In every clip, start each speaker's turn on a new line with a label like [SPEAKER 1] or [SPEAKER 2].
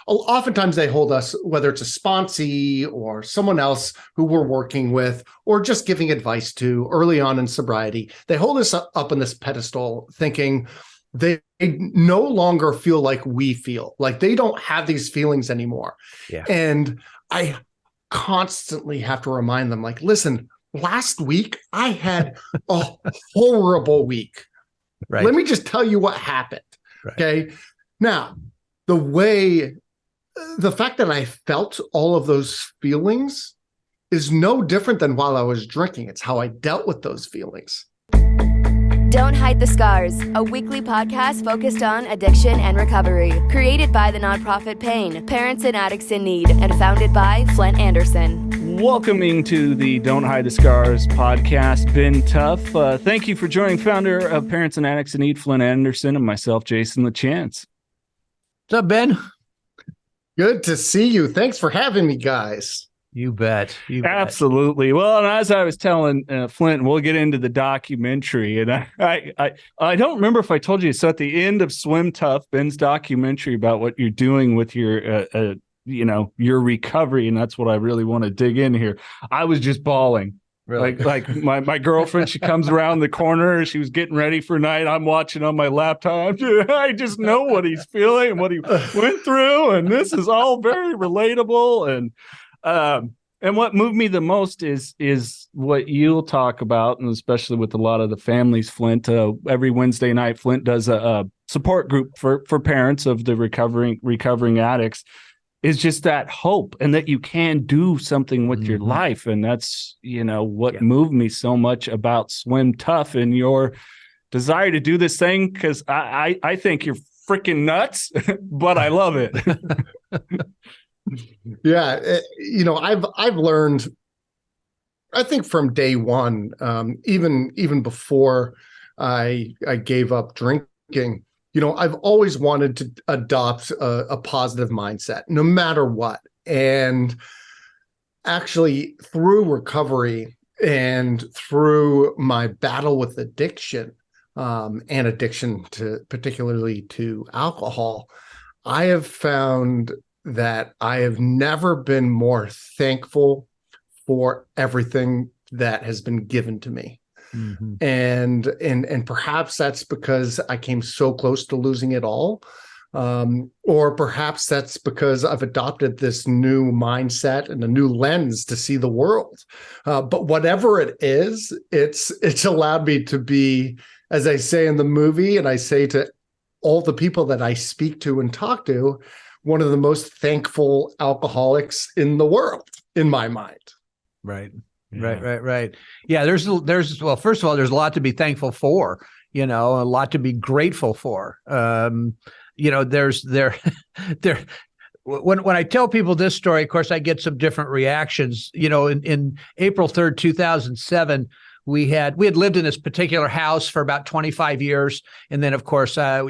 [SPEAKER 1] oftentimes they hold us, whether it's a sponsee or someone else who we're working with or just giving advice to early on in sobriety, they hold us up on this pedestal thinking they no longer feel like we feel, like they don't have these feelings anymore.
[SPEAKER 2] Yeah.
[SPEAKER 1] And I constantly have to remind them, like, listen, last week I had a horrible week.
[SPEAKER 2] Right.
[SPEAKER 1] Let me just tell you what happened.
[SPEAKER 2] Right.
[SPEAKER 1] Okay. Now, the fact that I felt all of those feelings is no different than while I was drinking. It's how I dealt with those feelings.
[SPEAKER 3] Don't Hide the Scars, a weekly podcast focused on addiction and recovery. Created by the nonprofit PAIN, Parents and Addicts in Need, and founded by Flindt Andersen.
[SPEAKER 4] Welcoming to the Don't Hide the Scars podcast, Ben Tuff. Thank you for joining founder of Parents and Addicts in Need, Flindt Andersen, and myself, Jason LaChance.
[SPEAKER 2] What's up, Ben?
[SPEAKER 1] Good to see you. Thanks for having me, guys.
[SPEAKER 2] You bet.
[SPEAKER 4] Absolutely. Well, and as I was telling Flindt, we'll get into the documentary, and I don't remember if I told you. So at the end of Swim Tuff, Ben's documentary about what you're doing with your your recovery, and that's what I really want to dig in here. I was just bawling. Really? Like my girlfriend, she comes around the corner. She was getting ready for night. I'm watching on my laptop. I just know what he's feeling and what he went through, and this is all very relatable. And what moved me the most is what you'll talk about, and especially with a lot of the families, Flindt. Every Wednesday night, Flindt does a support group for parents of the recovering addicts. Is just that hope and that you can do something with your life. And that's, what moved me so much about Swim Tuff and your desire to do this thing. Cause I think you're freaking nuts, but I love it.
[SPEAKER 1] Yeah. I've learned, I think from day one, even before I gave up drinking, I've always wanted to adopt a positive mindset, no matter what. And actually, through recovery and through my battle with addiction, and addiction particularly to alcohol, I have found that I have never been more thankful for everything that has been given to me. Mm-hmm. And perhaps that's because I came so close to losing it all. Or perhaps that's because I've adopted this new mindset and a new lens to see the world. But whatever it is, it's allowed me to be, as I say in the movie, and I say to all the people that I speak to and talk to, one of the most thankful alcoholics in the world, in my mind.
[SPEAKER 2] Right. Yeah. Right. Yeah. There's well, first of all, there's a lot to be thankful for, a lot to be grateful for. When I tell people this story, of course, I get some different reactions. In April 3rd, 2007, we had lived in this particular house for about 25 years. And then, of course, I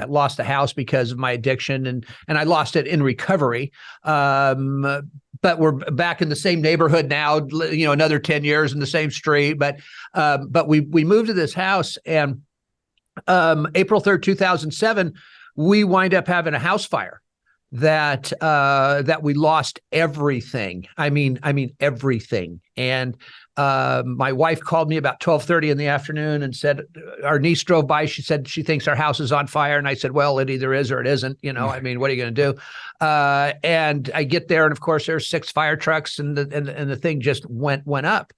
[SPEAKER 2] lost the house because of my addiction and I lost it in recovery. But we're back in the same neighborhood now, another 10 years in the same street. But we moved to this house, and April 3rd, 2007, we wind up having a house fire that we lost everything. I mean everything. And my wife called me about 12:30 in the afternoon and said, our niece drove by. She said she thinks our house is on fire. And I said, well, it either is or it isn't. What are you going to do? And I get there, and of course there's 6 fire trucks, and the thing just went up.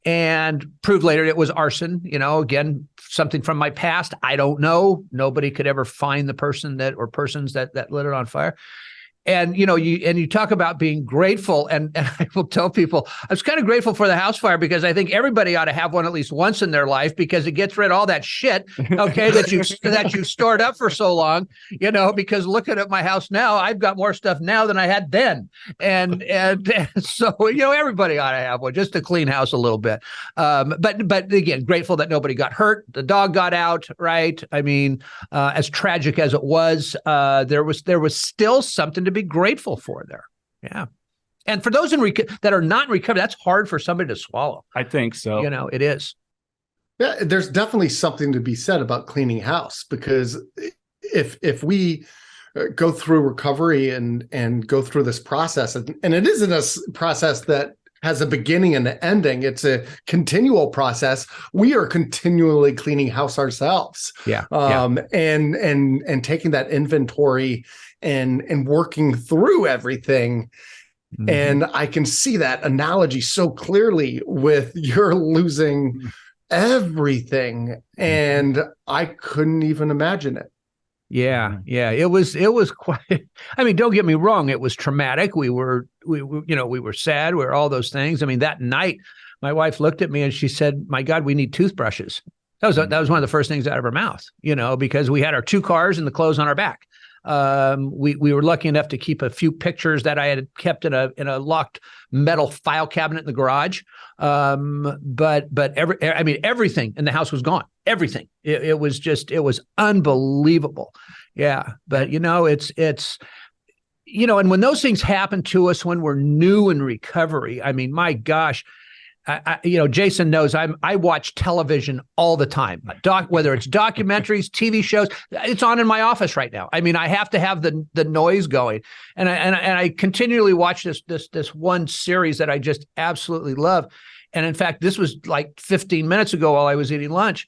[SPEAKER 2] And proved later it was arson. Again, something from my past. I don't know. Nobody could ever find the person or persons that lit it on fire. And, you talk about being grateful. And I will tell people, I was kind of grateful for the house fire because I think everybody ought to have one at least once in their life, because it gets rid of all that shit, okay, that you stored up for so long, because looking at my house now, I've got more stuff now than I had then. And so, everybody ought to have one just to clean house a little bit. But again, grateful that nobody got hurt. The dog got out, right? I mean, as tragic as it was, there was still something to be grateful for there. Yeah. And for those that are not in recovery, that's hard for somebody to swallow.
[SPEAKER 4] I think so.
[SPEAKER 2] It is.
[SPEAKER 1] Yeah, there's definitely something to be said about cleaning house, because if we go through recovery and go through this process. And it isn't a process that has a beginning and an ending. It's a continual process. We are continually cleaning house ourselves. And taking that inventory and working through everything. Mm-hmm. And I can see that analogy so clearly with you're losing everything, and I couldn't even imagine it.
[SPEAKER 2] Yeah. It was quite, I mean, don't get me wrong. It was traumatic. We were sad. We were all those things. I mean, that night, my wife looked at me and she said, "My God, we need toothbrushes." That was one of the first things out of her mouth, because we had our 2 cars and the clothes on our back. We were lucky enough to keep a few pictures that I had kept in a locked metal file cabinet in the garage. But everything in the house was gone. Everything. It was unbelievable. Yeah. But it's and when those things happen to us when we're new in recovery, I mean, my gosh, Jason knows I watch television all the time, whether it's documentaries, TV shows. It's on in my office right now. I mean, I have to have the noise going, and I continually watch this one series that I just absolutely love. And in fact, this was like 15 minutes ago while I was eating lunch,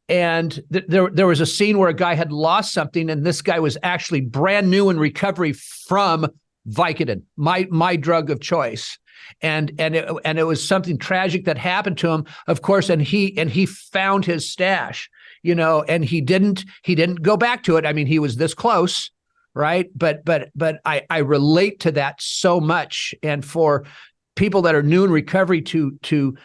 [SPEAKER 2] and there was a scene where a guy had lost something, and this guy was actually brand new in recovery from Vicodin, my drug of choice. And it was something tragic that happened to him, of course, and he found his stash, and he didn't go back to it. I mean, he was this close, right? But I relate to that so much. And for people that are new in recovery to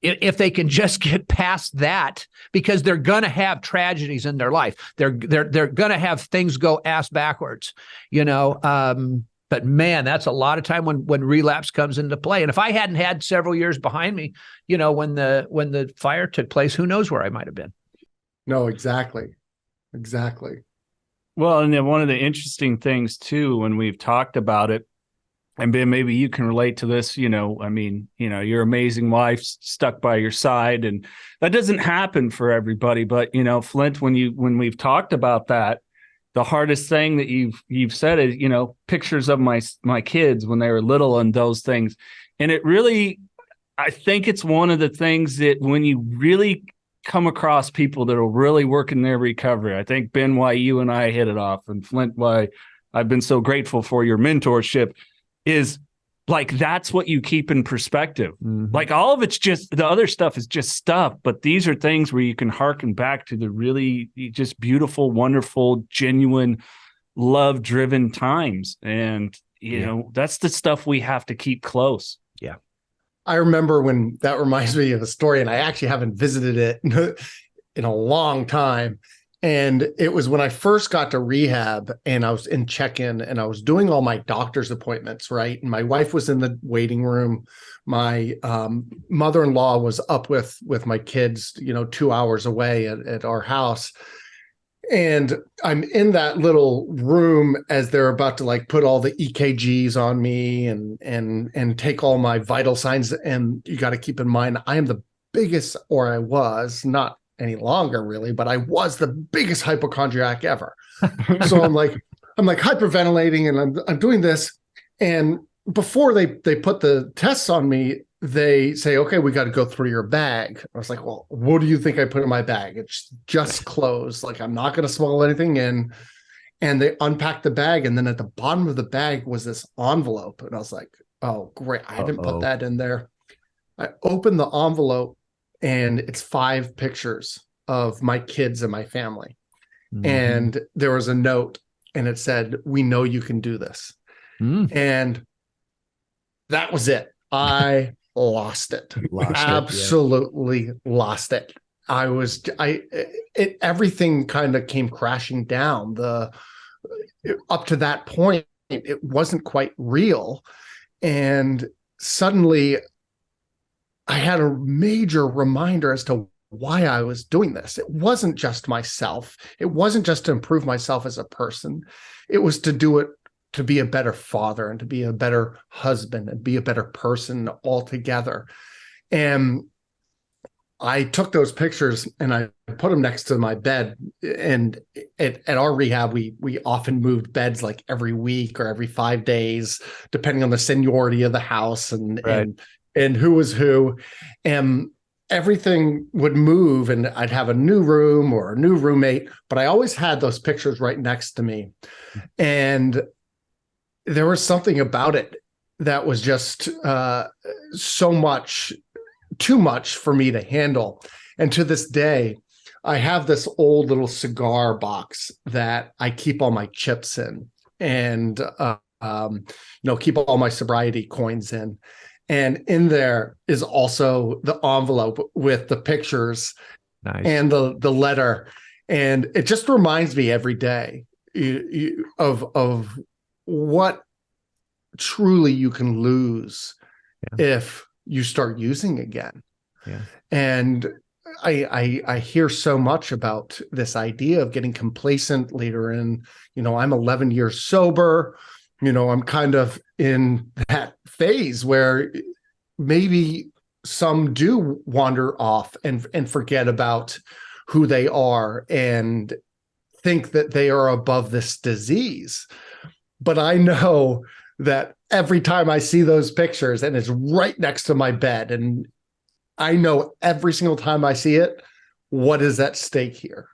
[SPEAKER 2] if they can just get past that, because they're going to have tragedies in their life. They're going to have things go ass backwards, But man, that's a lot of time when relapse comes into play. And if I hadn't had several years behind me, when the fire took place, who knows where I might have been.
[SPEAKER 1] No, exactly.
[SPEAKER 4] Well, and then one of the interesting things too, when we've talked about it, and Ben, maybe you can relate to this, your amazing wife stuck by your side, and that doesn't happen for everybody. But, Flindt, when we've talked about that, the hardest thing that you've said is, pictures of my kids when they were little and those things. And it really, I think it's one of the things that when you really come across people that will really work in their recovery, I think, Ben, why you and I hit it off, and Flindt, why I've been so grateful for your mentorship, is like, that's what you keep in perspective. Mm-hmm. Like, all of it's just, the other stuff is just stuff, but these are things where you can hearken back to the really just beautiful, wonderful, genuine, love-driven times. And, that's the stuff we have to keep close.
[SPEAKER 2] Yeah.
[SPEAKER 1] I remember when, that reminds me of a story, and I actually haven't visited it in a long time. And it was when I first got to rehab, and I was in check-in, and I was doing all my doctor's appointments, right? And my wife was in the waiting room. My mother-in-law was up with my kids, 2 hours away at our house. And I'm in that little room as they're about to put all the EKGs on me and take all my vital signs. And you got to keep in mind, I am the biggest, or I was, not any longer really, but I was the biggest hypochondriac ever. So I'm hyperventilating, and I'm doing this. And before they put the tests on me, they say, "Okay, we got to go through your bag." I was like, "Well, what do you think I put in my bag? It's just clothes. I'm not going to smuggle anything in." And they unpacked the bag, and then at the bottom of the bag was this envelope. And I was like, "Oh, great. I didn't put that in there." I opened the envelope, and it's 5 pictures of my kids and my family. Mm-hmm. And there was a note, and it said, "We know you can do this." Mm. And that was it. I lost it. Absolutely lost it. Everything kind of came crashing down. Up to that point, it wasn't quite real. And suddenly I had a major reminder as to why I was doing this. It wasn't just myself. It wasn't just to improve myself as a person. It was to do it to be a better father and to be a better husband and be a better person altogether. And I took those pictures and I put them next to my bed. And at our rehab, we often moved beds like every week or every 5 days, depending on the seniority of the house and who was who. And everything would move and I'd have a new room or a new roommate, but I always had those pictures right next to me. And there was something about it that was just too much for me to handle. And to this day, I have this old little cigar box that I keep all my chips in and, keep all my sobriety coins in. And in there is also the envelope with the pictures and the letter. And it just reminds me every day of what truly you can lose if you start using again. Yeah. And I hear so much about this idea of getting complacent later in, I'm 11 years sober. I'm kind of in that phase where maybe some do wander off and forget about who they are and think that they are above this disease. But I know that every time I see those pictures and it's right next to my bed, and I know every single time I see it, what is at stake here?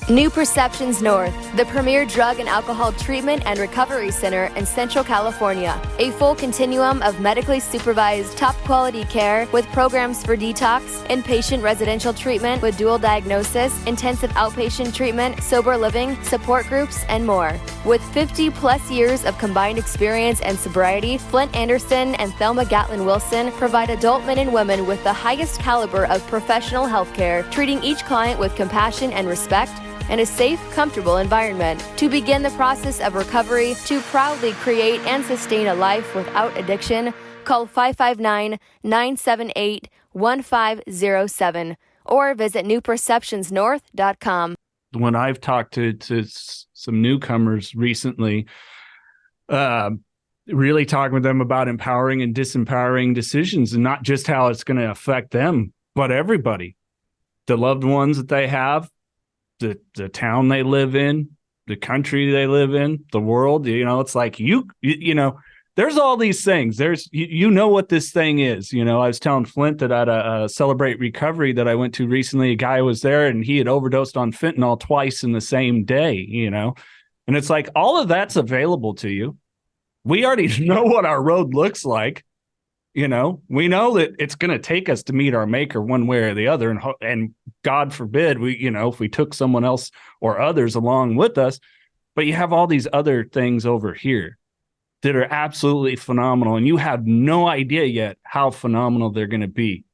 [SPEAKER 3] New Perceptions North, the premier drug and alcohol treatment and recovery center in Central California. A full continuum of medically supervised, top-quality care with programs for detox, inpatient residential treatment with dual diagnosis, intensive outpatient treatment, sober living, support groups, and more. With 50-plus years of combined experience and sobriety, Flindt, Andersen, and Thelma Gatlin Wilson provide adult men and women with the highest caliber of professional health care, treating each client with compassion and respect, and a safe, comfortable environment. To begin the process of recovery, to proudly create and sustain a life without addiction, call 559-978-1507 or visit newperceptionsnorth.com.
[SPEAKER 4] When I've talked to some newcomers recently, really talking with them about empowering and disempowering decisions, and not just how it's going to affect them, but everybody, the loved ones that they have, the town they live in, the country they live in, the world. It's like there's all these things. There's what this thing is. I was telling Flindt that at a Celebrate Recovery that I went to recently, a guy was there and he had overdosed on fentanyl twice in the same day. And it's like all of that's available to you. We already know what our road looks like. We know that it's going to take us to meet our maker one way or the other. And God forbid if we took someone else or others along with us, but you have all these other things over here that are absolutely phenomenal. And you have no idea yet how phenomenal they're going to be.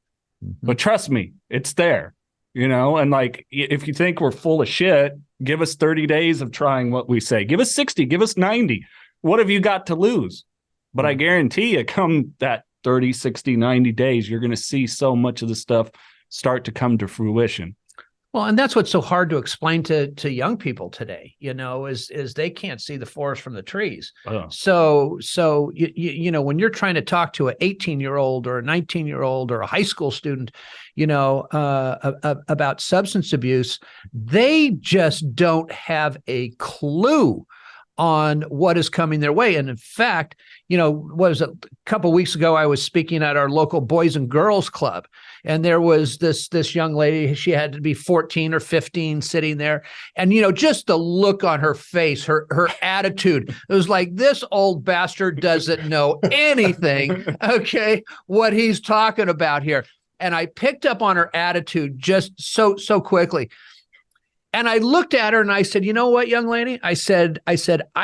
[SPEAKER 4] Mm-hmm. But trust me, it's there, and like, if you think we're full of shit, give us 30 days of trying what we say, give us 60, give us 90. What have you got to lose? But I guarantee you, come that 30, 60, 90 days, you're going to see so much of the stuff start to come to fruition.
[SPEAKER 2] Well, and that's what's so hard to explain to young people today, is they can't see the forest from the trees. Oh. So when you're trying to talk to an 18-year-old or a 19-year-old or a high school student, about substance abuse, they just don't have a clue on what is coming their way. And in fact, what was it? A couple of weeks ago, I was speaking at our local Boys and Girls Club, and there was this young lady. She had to be 14 or 15 sitting there. And, just the look on her face, her attitude, it was like, this old bastard doesn't know anything, what he's talking about here. And I picked up on her attitude just so quickly. And I looked at her and I said, you know what, young lady? I said, I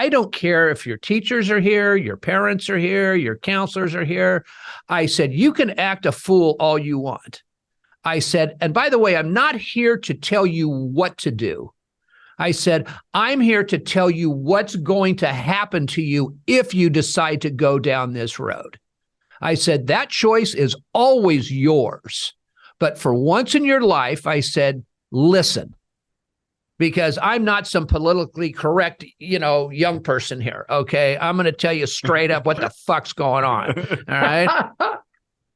[SPEAKER 2] don't care if your teachers are here, your parents are here, your counselors are here. I said, you can act a fool all you want. I said, and by the way, I'm not here to tell you what to do. I said, I'm here to tell you what's going to happen to you if you decide to go down this road. I said, that choice is always yours. But for once in your life, I said, listen. Because I'm not some politically correct, young person here, okay? I'm going to tell you straight up what the fuck's going on, all right?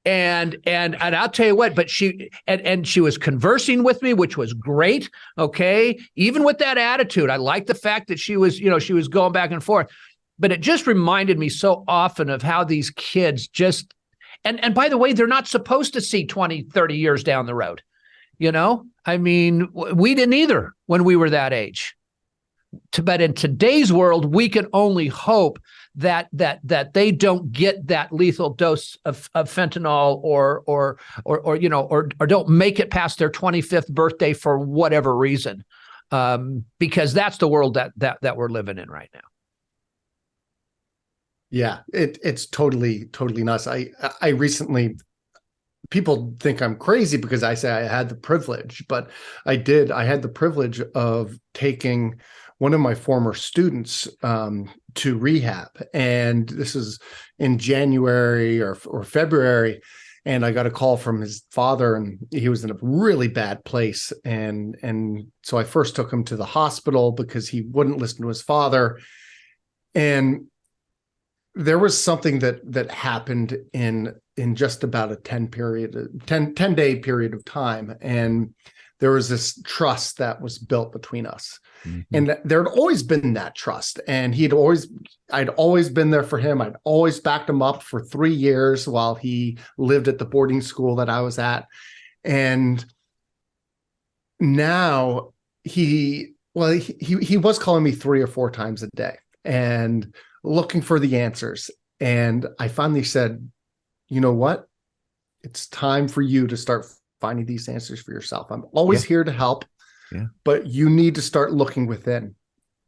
[SPEAKER 2] And I'll tell you what, but she was conversing with me, which was great. Okay. Even with that attitude, I like the fact that she was going back and forth, but it just reminded me so often of how these kids just, and by the way, they're not supposed to see 20, 30 years down the road. I mean, we didn't either when we were that age. But in today's world, we can only hope that they don't get that lethal dose of fentanyl or don't make it past their 25th birthday for whatever reason, because that's the world that we're living in right now.
[SPEAKER 1] Yeah, it's totally nuts. I recently, people think I'm crazy because I say I had the privilege, but I did. I had the privilege of taking one of my former students to rehab, and this is in January or February, and I got a call from his father, and he was in a really bad place, and so I first took him to the hospital because he wouldn't listen to his father, and there was something that happened in just about a 10-day period of time, and there was this trust that was built between us. Mm-hmm. And there had always been that trust. And I'd always been there for him. I'd always backed him up for 3 years while he lived at the boarding school that I was at. And now he was calling me 3 or 4 times a day and looking for the answers. And I finally said, you know what? It's time for you to start finding these answers for yourself. I'm always here to help, but you need to start looking within.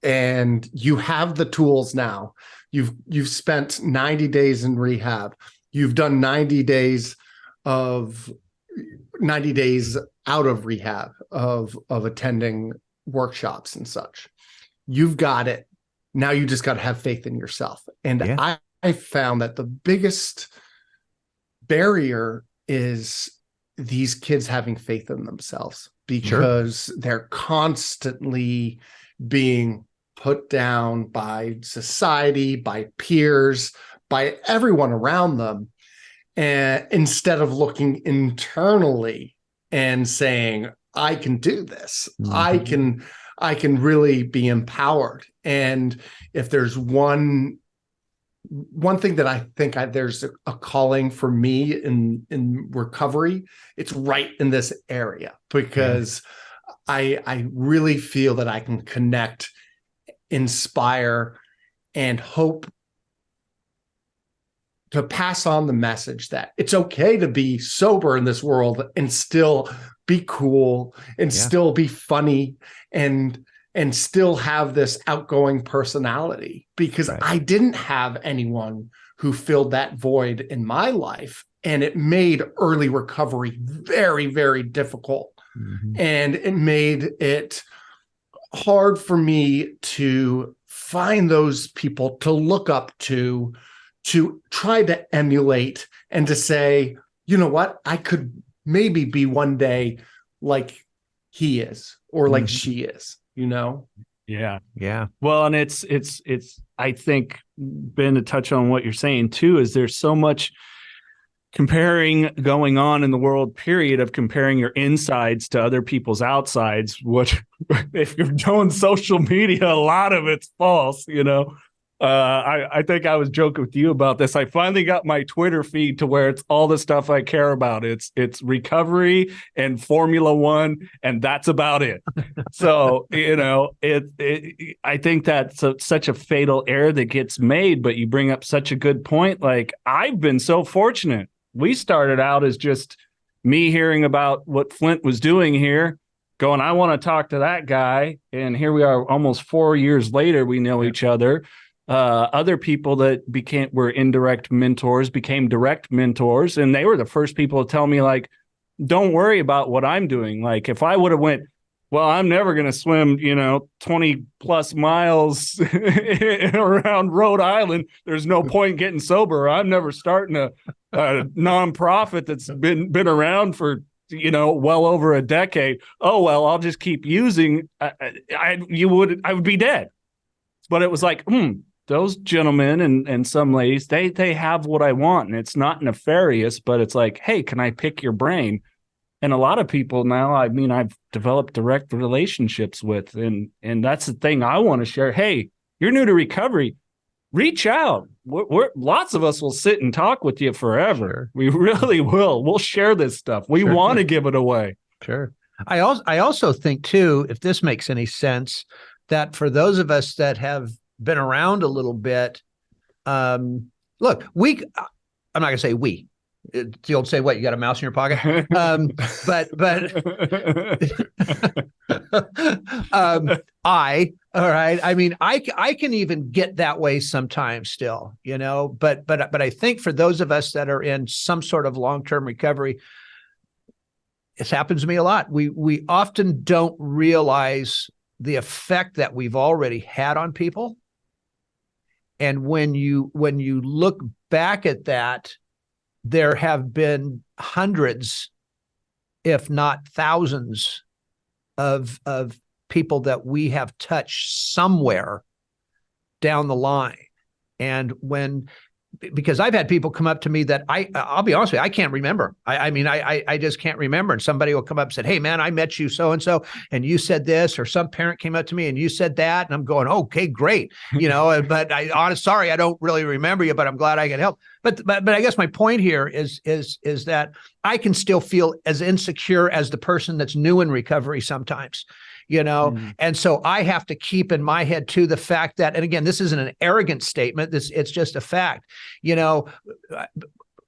[SPEAKER 1] And you have the tools now. You've spent 90 days in rehab. You've done 90 days out of rehab of attending workshops and such. You've got it. Now you just got to have faith in yourself. And I found that the biggest barrier is these kids having faith in themselves, because they're constantly being put down by society, by peers, by everyone around them. And instead of looking internally and saying, I can do this, mm-hmm. I can really be empowered. And if there's one thing that I think there's a calling for me in recovery, it's right in this area, because I really feel that I can connect, inspire, and hope to pass on the message that it's okay to be sober in this world and still be cool and still be funny and still have this outgoing personality, because I didn't have anyone who filled that void in my life. And it made early recovery very, very difficult. Mm-hmm. And it made it hard for me to find those people to look up to try to emulate and to say, you know what, I could maybe be one day like he is or like she is.
[SPEAKER 4] Yeah. Well, and it's I think, Ben, to touch on what you're saying too, is there's so much comparing going on in the world, period, of comparing your insides to other people's outsides, which if you're doing social media, a lot of it's false, I think I was joking with you about this. I finally got my Twitter feed to where it's all the stuff I care about. It's recovery and Formula One, and that's about it. So, I think that's such a fatal error that gets made, but you bring up such a good point. Like, I've been so fortunate. We started out as just me hearing about what Flindt was doing here, going, I want to talk to that guy. And here we are almost 4 years later, we know each other. Other people that were indirect mentors became direct mentors, and they were the first people to tell me, like, don't worry about what I'm doing. Like, if I would have went, well, I'm never going to swim, 20 plus miles around Rhode Island, there's no point getting sober. I'm never starting a nonprofit that's been around for well over a decade. Oh, well, I'll just keep using. I would be dead. But it was like, those gentlemen and some ladies, they have what I want, and it's not nefarious, but it's like, hey, can I pick your brain? And a lot of people now, I mean, I've developed direct relationships with, and that's the thing I want to share. Hey, you're new to recovery, reach out. We're lots of us will sit and talk with you forever.
[SPEAKER 2] Sure.
[SPEAKER 4] We really will. We'll share this stuff. We want to give it away.
[SPEAKER 2] Sure. I also think too, if this makes any sense, that for those of us that have been around a little bit, look, I'm not going to say we. It's the old say, what, you got a mouse in your pocket? All right. I mean, I can even get that way sometimes still, you know, but I think for those of us that are in some sort of long-term recovery, this happens to me a lot. We often don't realize the effect that we've already had on people. And when you look back at that, there have been hundreds, if not thousands, of people that we have touched somewhere down the line. And because I've had people come up to me that I'll be honest with you, I can't remember. I mean, I just can't remember. And somebody will come up and said, hey man, I met you so-and-so, and you said this, or some parent came up to me and you said that. And I'm going, okay, great. You know, but sorry, I don't really remember you, but I'm glad I can help. But I guess my point here is that I can still feel as insecure as the person that's new in recovery sometimes. You know, and so I have to keep in my head too the fact that, and again, this isn't an arrogant statement. It's just a fact. You know,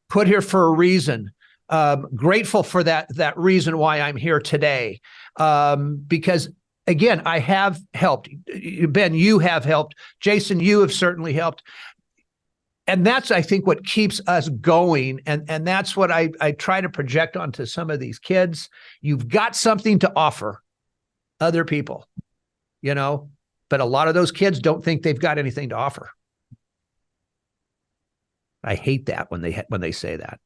[SPEAKER 2] put here for a reason. Grateful for that reason why I'm here today. Because again, I have helped. Ben, you have helped. Jason, you have certainly helped. And that's, I think, what keeps us going. And that's what I try to project onto some of these kids. You've got something to offer other people, you know, but a lot of those kids don't think they've got anything to offer. I hate that when they say that.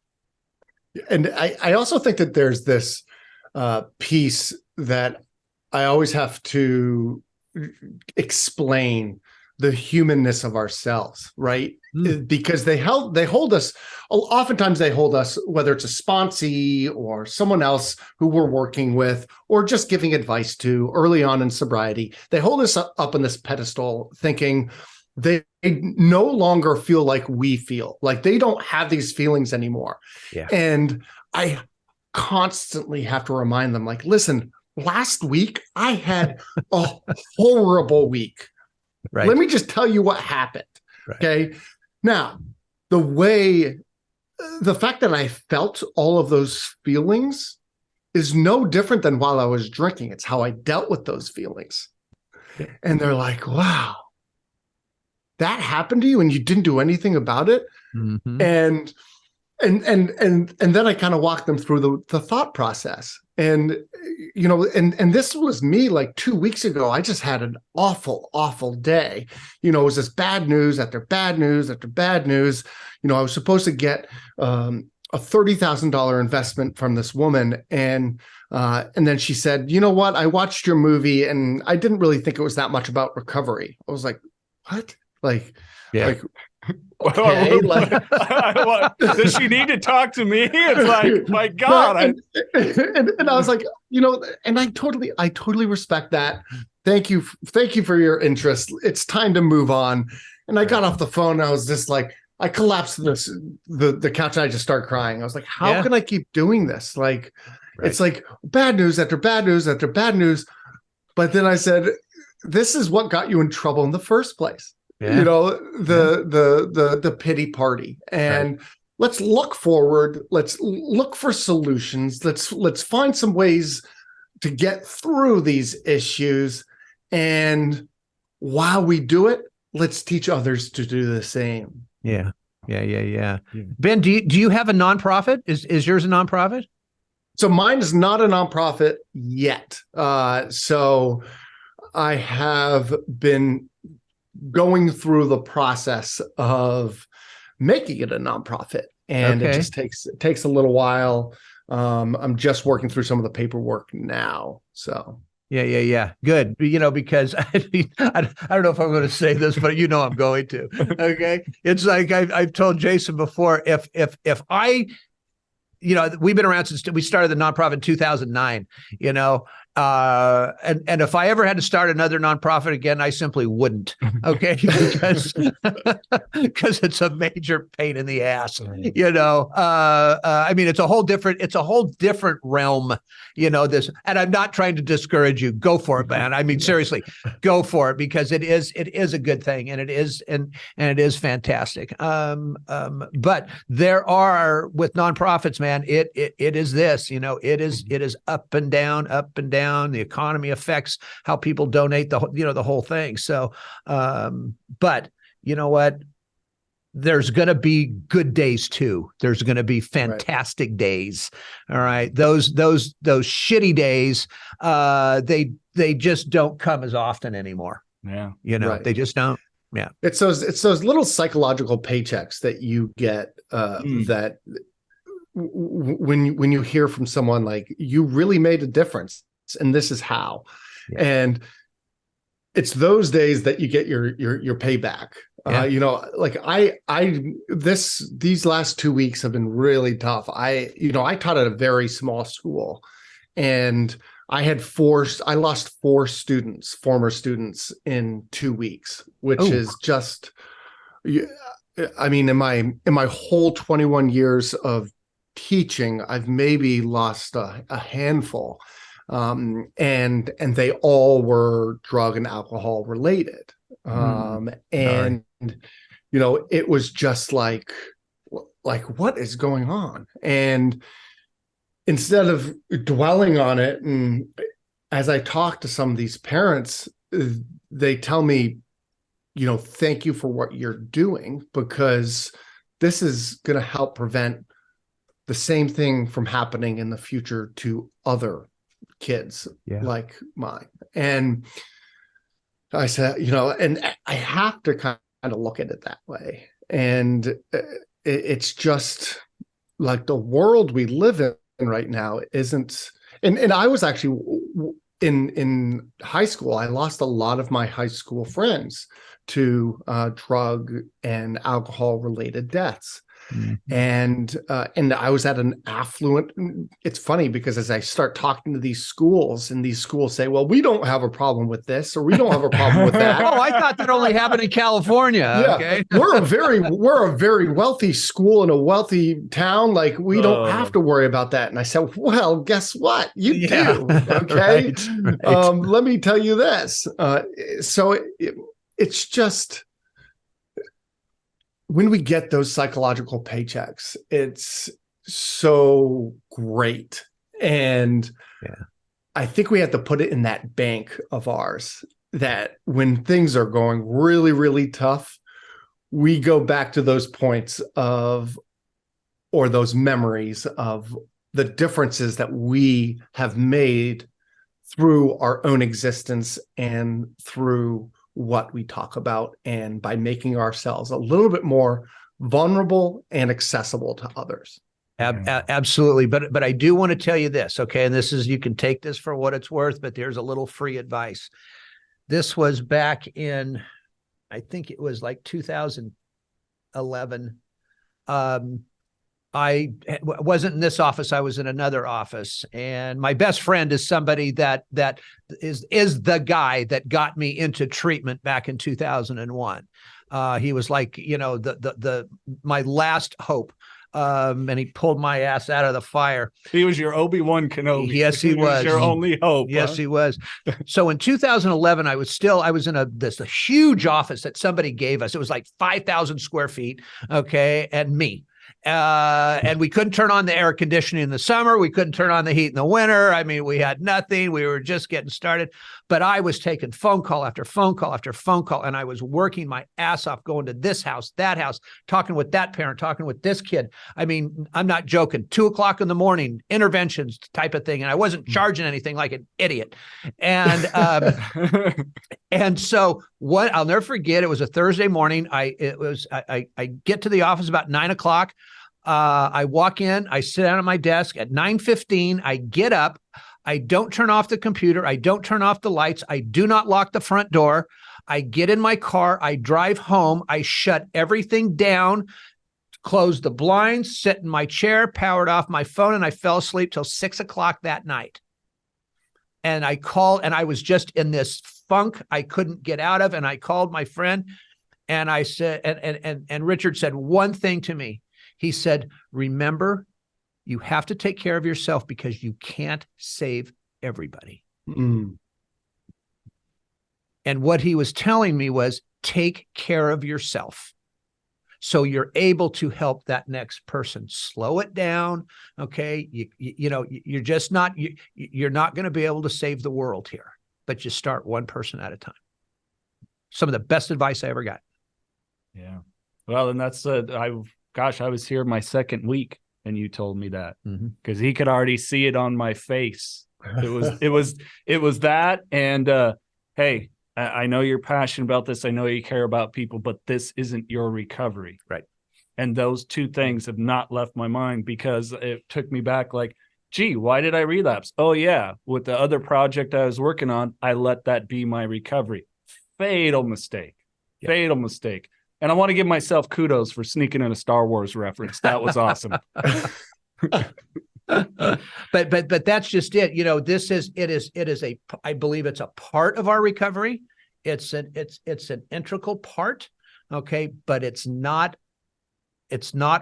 [SPEAKER 1] And I also think that there's this piece that I always have to explain the humanness of ourselves, right? Because they hold us, oftentimes they hold us, whether it's a sponsee or someone else who we're working with or just giving advice to early on in sobriety, they hold us up on this pedestal thinking they no longer feel like we feel, like they don't have these feelings anymore.
[SPEAKER 2] Yeah.
[SPEAKER 1] And I constantly have to remind them, like, listen, last week I had a horrible week.
[SPEAKER 2] Right.
[SPEAKER 1] Let me just tell you what happened.
[SPEAKER 2] Right.
[SPEAKER 1] Okay. Now, the fact that I felt all of those feelings is no different than while I was drinking. It's how I dealt with those feelings.
[SPEAKER 2] Yeah.
[SPEAKER 1] And they're like, wow, that happened to you and you didn't do anything about it.
[SPEAKER 2] Mm-hmm.
[SPEAKER 1] And then I kind of walked them through the thought process. And, you know, and this was me like 2 weeks ago. I just had an awful, awful day. You know, it was just bad news after bad news after bad news. You know, I was supposed to get a $30,000 investment from this woman. And then she said, you know what? I watched your movie and I didn't really think it was that much about recovery. I was like, what? Like,
[SPEAKER 2] yeah.
[SPEAKER 1] Like, okay,
[SPEAKER 4] does she need to talk to me? It's like, my God.
[SPEAKER 1] And I was like, you know, and I totally respect that. Thank you for your interest. It's time to move on. And I got off the phone. And I was just like, I collapsed to the couch and I just started crying. I was like, how can I keep doing this? Like, It's like bad news after bad news after bad news. But then I said, this is what got you in trouble in the first place. Yeah. You know, the pity party. And let's look forward. Let's look for solutions. Let's find some ways to get through these issues. And while we do it, let's teach others to do the same.
[SPEAKER 2] Yeah. Ben, do you have a nonprofit? Is yours a nonprofit?
[SPEAKER 1] So mine is not a nonprofit yet. So I have been going through the process of making it a nonprofit, and it just takes a little while. I'm just working through some of the paperwork now. So
[SPEAKER 2] Yeah. Good. Because I don't know if I'm going to say this, but I'm going to. Okay. It's like I've told Jason before, if I, we've been around since we started the nonprofit in 2009, and if I ever had to start another nonprofit again, I simply wouldn't. Okay. because it's a major pain in the ass, I mean, it's a whole different realm, this, and I'm not trying to discourage you. Go for it, man. I mean, seriously, go for it, because it is a good thing, and it is it is fantastic. But there are, with nonprofits, man, it is this, it is up and down. The economy affects how people donate, the whole thing. So, but you know what? There's going to be good days too. There's going to be fantastic days. All right. Those shitty days, they just don't come as often anymore.
[SPEAKER 4] Yeah.
[SPEAKER 2] They just don't. Yeah.
[SPEAKER 1] It's those little psychological paychecks that you get, that when you hear from someone like, you really made a difference and this is how. Yeah. And it's those days that you get your payback. Yeah. These last 2 weeks have been really tough. I taught at a very small school, and I lost 4 former students in 2 weeks, which is just, I mean, in my whole 21 years of teaching, I've maybe lost a handful. And they all were drug and alcohol related. And it was just like, what is going on? And instead of dwelling on it, and as I talk to some of these parents, they tell me, thank you for what you're doing, because this is going to help prevent the same thing from happening in the future to other kids like mine. And I said, and I have to kind of look at it that way. And it's just like the world we live in right now isn't, and I was actually in high school, I lost a lot of my high school friends to drug and alcohol related deaths. Mm-hmm. And I was at an affluent. It's funny because as I start talking to these schools, and these schools say, "Well, we don't have a problem with this, or we don't have a problem with that."
[SPEAKER 2] Oh, I thought that only happened in California.
[SPEAKER 1] Yeah,
[SPEAKER 2] okay.
[SPEAKER 1] we're a very wealthy school in a wealthy town. Like, we don't have to worry about that. And I said, "Well, guess what? You do." Okay. Right. Let me tell you this. So it's just, when we get those psychological paychecks, it's so great. And I think we have to put it in that bank of ours, that when things are going really, really tough, we go back to those points or those memories of the differences that we have made through our own existence and through what we talk about, and by making ourselves a little bit more vulnerable and accessible to others.
[SPEAKER 2] Absolutely. But I do want to tell you this, okay? And this is, you can take this for what it's worth, but there's a little free advice. This was back in, I think it was like 2011. I wasn't in this office. I was in another office, and my best friend is somebody that is the guy that got me into treatment back in 2001. He was like, my last hope. And he pulled my ass out of the fire.
[SPEAKER 4] He was your Obi-Wan Kenobi.
[SPEAKER 2] Yes, he was
[SPEAKER 4] your only hope.
[SPEAKER 2] Yes, he was. So in 2011, I was in a huge office that somebody gave us. It was like 5,000 square feet. Okay. And me. And we couldn't turn on the air conditioning in the summer. We couldn't turn on the heat in the winter. I mean, we had nothing. We were just getting started. But I was taking phone call after phone call after phone call, and I was working my ass off, going to this house, that house, talking with that parent, talking with this kid. I mean, I'm not joking. 2:00 in the morning, interventions type of thing. And I wasn't charging anything, like an idiot. And and so what I'll never forget, it was a Thursday morning. I get to the office about 9:00. I walk in, I sit down at my desk at 9:15. I get up. I don't turn off the computer. I don't turn off the lights. I do not lock the front door. I get in my car. I drive home. I shut everything down, closed the blinds, sit in my chair, powered off my phone, and I fell asleep till 6 o'clock that night. And I called, and I was just in this funk I couldn't get out of. And I called my friend, and I said, and Richard said one thing to me. He said, remember, you have to take care of yourself because you can't save everybody.
[SPEAKER 1] Mm.
[SPEAKER 2] And what he was telling me was, take care of yourself so you're able to help that next person. Slow it down. Okay. You're just not, you're not going to be able to save the world here, but you start one person at a time. Some of the best advice I ever got.
[SPEAKER 4] Yeah. Well, and that's, I was here my second week and you told me that because he could already see it on my face. It was that. And, hey, I know you're passionate about this. I know you care about people, but this isn't your recovery.
[SPEAKER 2] Right.
[SPEAKER 4] And those two things have not left my mind because it took me back like, gee, why did I relapse? Oh, yeah. With the other project I was working on, I let that be my recovery. Fatal mistake. Yep. Fatal mistake. And I want to give myself kudos for sneaking in a Star Wars reference. That was awesome.
[SPEAKER 2] But that's just it. It is I believe it's a part of our recovery. It's an integral part. Okay. But it's not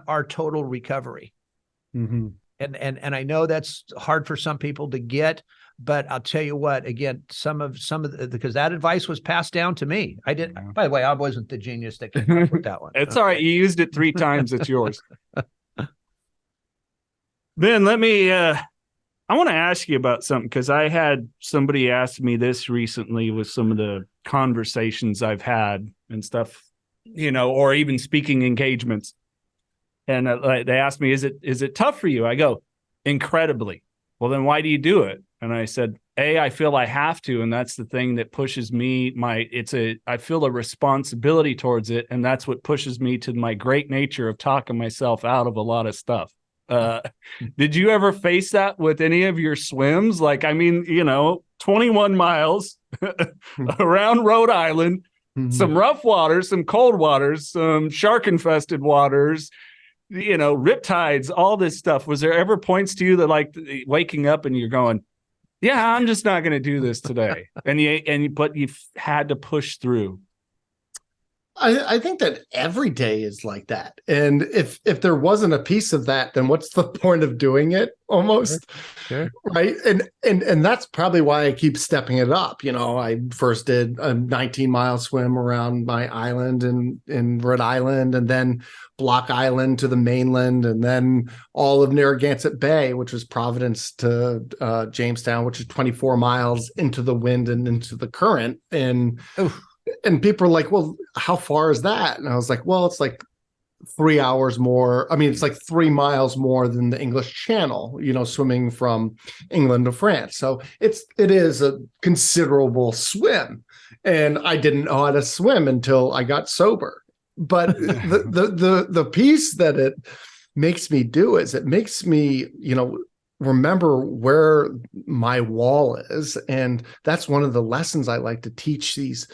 [SPEAKER 2] our total recovery.
[SPEAKER 1] Mm-hmm.
[SPEAKER 2] And I know that's hard for some people to get, but I'll tell you what, again, some of because that advice was passed down to me. I didn't, by the way, I wasn't the genius that came up with that one.
[SPEAKER 4] It's all right. You used it 3 times. It's yours. Ben, I want to ask you about something because I had somebody ask me this recently with some of the conversations I've had and stuff, or even speaking engagements. And they asked me, is it tough for you? I go, incredibly. Well, then why do you do it? And I said, I feel I have to. And that's the thing that pushes me. I feel a responsibility towards it. And that's what pushes me to my great nature of talking myself out of a lot of stuff. Did you ever face that with any of your swims? 21 miles around Rhode Island, some rough waters, some cold waters, some shark infested waters, riptides, all this stuff. Was there ever points to you that like waking up and you're going, yeah, I'm just not going to do this today. But you've had to push through.
[SPEAKER 1] I think that every day is like that. And if there wasn't a piece of that, then what's the point of doing it almost?
[SPEAKER 2] Sure.
[SPEAKER 1] Right. And that's probably why I keep stepping it up. I first did a 19-mile swim around my island in Rhode Island, and then Block Island to the mainland, and then all of Narragansett Bay, which was Providence to Jamestown, which is 24 miles into the wind and into the current. And people are like, well, how far is that? And I was like, well, it's like 3 hours more. I mean, it's like 3 miles more than the English Channel, swimming from England to France. So it is a considerable swim. And I didn't know how to swim until I got sober. But the piece that it makes me do is it makes me, remember where my wall is. And that's one of the lessons I like to teach these.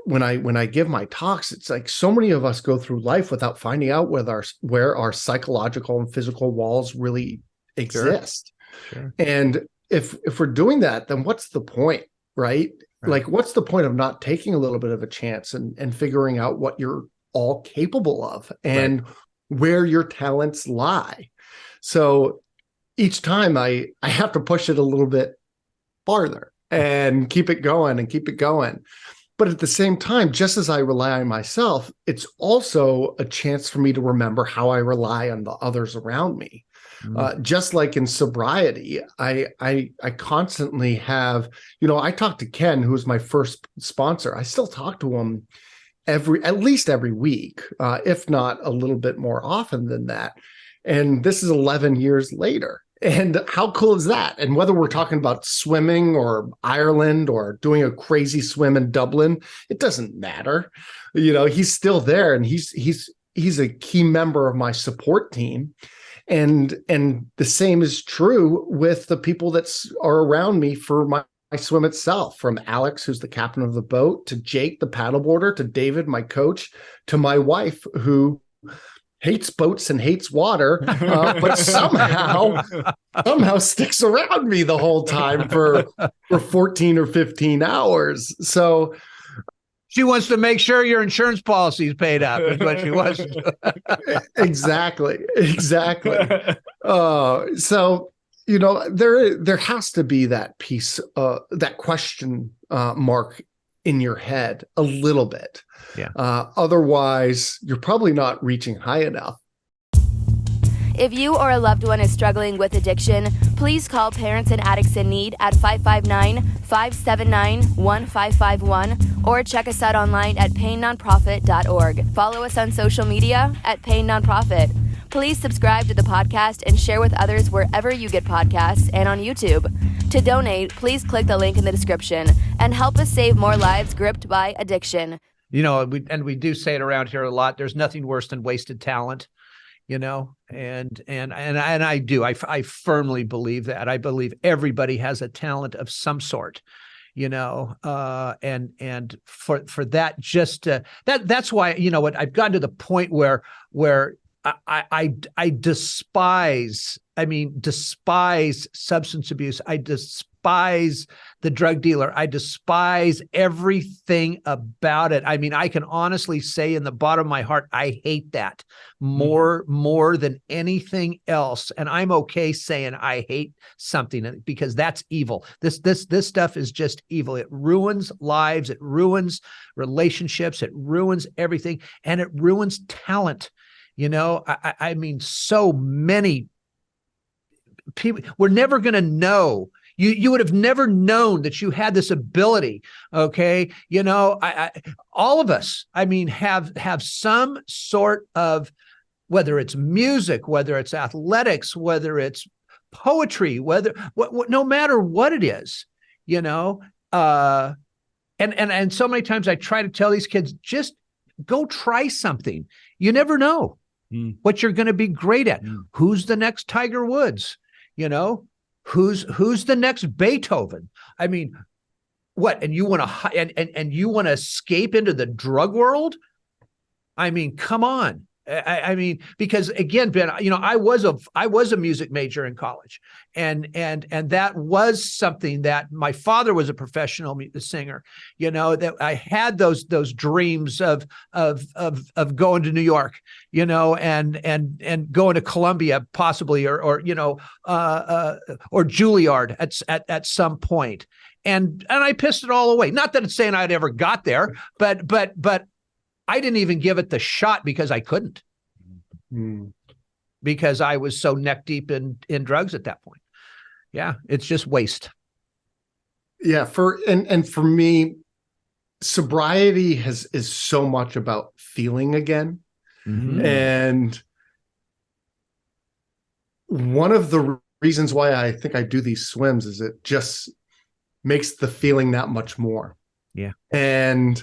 [SPEAKER 1] When I give my talks, it's like so many of us go through life without finding out where our psychological and physical walls really exist.
[SPEAKER 2] Sure.
[SPEAKER 1] And if we're doing that, then what's the point, right? Like, what's the point of not taking a little bit of a chance and figuring out what you're all capable of and where your talents lie? So each time I have to push it a little bit farther and keep it going and keep it going. But at the same time, just as I rely on myself, it's also a chance for me to remember how I rely on the others around me. Just like in sobriety, I constantly have, I talk to Ken, who's my first sponsor. I still talk to him at least every week, if not a little bit more often than that. And this is 11 years later. And how cool is that? And whether we're talking about swimming or Ireland or doing a crazy swim in Dublin, it doesn't matter. He's still there, and he's a key member of my support team. And the same is true with the people that are around me for my swim itself, from Alex, who's the captain of the boat, to Jake, the paddleboarder, to David, my coach, to my wife, who hates boats and hates water, but somehow sticks around me the whole time for 14 or 15 hours. So
[SPEAKER 2] she wants to make sure your insurance policy is paid up, is what she wants.
[SPEAKER 1] Exactly. So, there has to be that piece, that question mark in your head a little bit.
[SPEAKER 2] Yeah.
[SPEAKER 1] Otherwise, you're probably not reaching high enough.
[SPEAKER 3] If you or a loved one is struggling with addiction, please call Parents and Addicts in Need at 559-579-1551 or check us out online at painnonprofit.org. Follow us on social media at Pain Nonprofit. Please subscribe to the podcast and share with others wherever you get podcasts and on YouTube. To donate, please click the link in the description and help us save more lives gripped by addiction.
[SPEAKER 2] We do say it around here a lot. There's nothing worse than wasted talent. And I do. I firmly believe that. I believe everybody has a talent of some sort, and for that, just that's why, I've gotten to the point where I despise substance abuse. I despise the drug dealer. I despise everything about it. I mean, I can honestly say in the bottom of my heart, I hate that more than anything else. And I'm okay saying I hate something because that's evil. This stuff is just evil. It ruins lives. It ruins relationships. It ruins everything. And it ruins talent. I mean, so many people, we're never going to know. You would have never known that you had this ability. Okay. All of us, have some sort of, whether it's music, whether it's athletics, whether it's poetry, no matter what it is, and so many times I try to tell these kids, just go try something. You never know what you're going to be great at. Who's the next Tiger Woods? Who's the next Beethoven? I mean, what? And you want to and you want to escape into the drug world? I mean, come on. I mean, because again, Ben, I was a music major in college, and that was something that my father was a professional singer. That I had those dreams of going to New York, and going to Columbia possibly, or Juilliard at some point, and I pissed it all away. Not that it's saying I'd ever got there, but I didn't even give it the shot because I couldn't, because I was so neck deep in drugs at that point. Yeah, it's just waste.
[SPEAKER 1] Yeah, for me, sobriety is so much about feeling again. And one of the reasons why I think I do these swims is it just makes the feeling that much more.
[SPEAKER 2] Yeah.
[SPEAKER 1] And